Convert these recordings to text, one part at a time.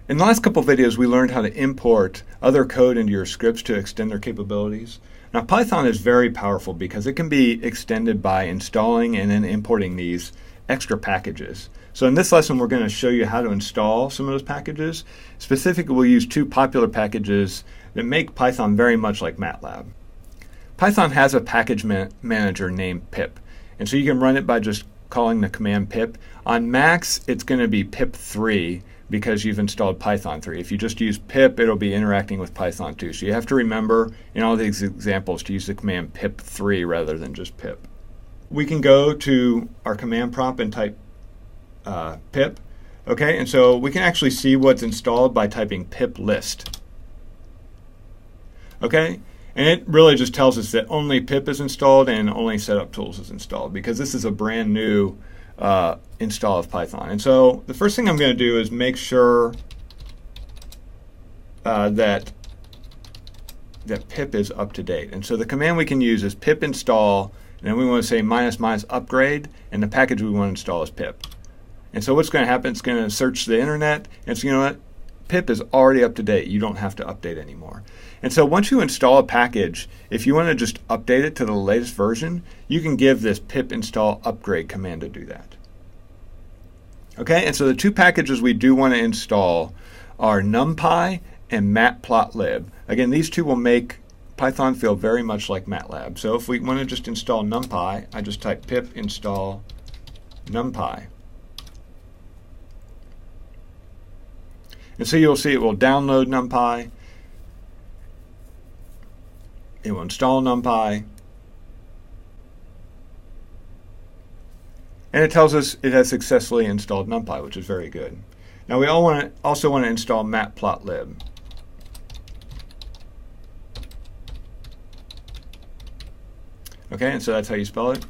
In the last couple of videos, we learned how to import other code into your scripts to extend their capabilities. Now, Python is very powerful because it can be extended by installing and then importing these extra packages. So in this lesson, we're going to show you how to install some of those packages. Specifically, we'll use two popular packages that make Python very much like MATLAB. Python has a package manager named pip, and so you can run it by just calling the command pip. On Macs, it's going to be pip3 because you've installed Python 3. If you just use pip, it'll be interacting with Python 2. So you have to remember in all these examples to use the command pip3 rather than just pip. We can go to our command prompt and type pip. Okay, and so we can actually see what's installed by typing pip list. Okay, and it really just tells us that only pip is installed and only setup tools is installed because this is a brand new install of Python. And so the first thing I'm going to do is make sure that pip is up to date. And so the command we can use is pip install, and then we want to say -- upgrade, and the package we want to install is pip. And so what's going to happen, it's going to search the internet, and it's, you know what, pip is already up to date. You don't have to update anymore. And so once you install a package, if you want to just update it to the latest version, you can give this pip install upgrade command to do that. Okay, and so the two packages we do want to install are Numpy and Matplotlib. Again, these two will make Python feel very much like MATLAB. So if we want to just install Numpy, I just type pip install Numpy. And so you'll see it will download Numpy, it will install Numpy, and it tells us it has successfully installed Numpy, which is very good. Now we also want to install Matplotlib. Okay, and so that's how you spell it.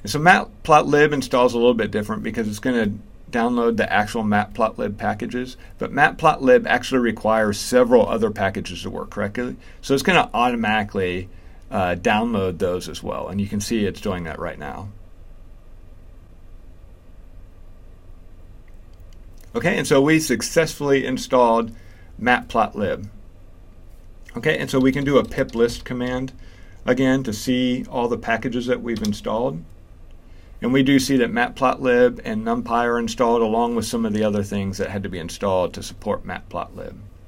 And so Matplotlib installs a little bit different because it's going to download the actual Matplotlib packages, but Matplotlib actually requires several other packages to work correctly. So it's going to automatically download those as well, and you can see it's doing that right now. Okay, and so we successfully installed Matplotlib. Okay, and so we can do a pip list command again to see all the packages that we've installed. And we do see that Matplotlib and Numpy are installed along with some of the other things that had to be installed to support Matplotlib.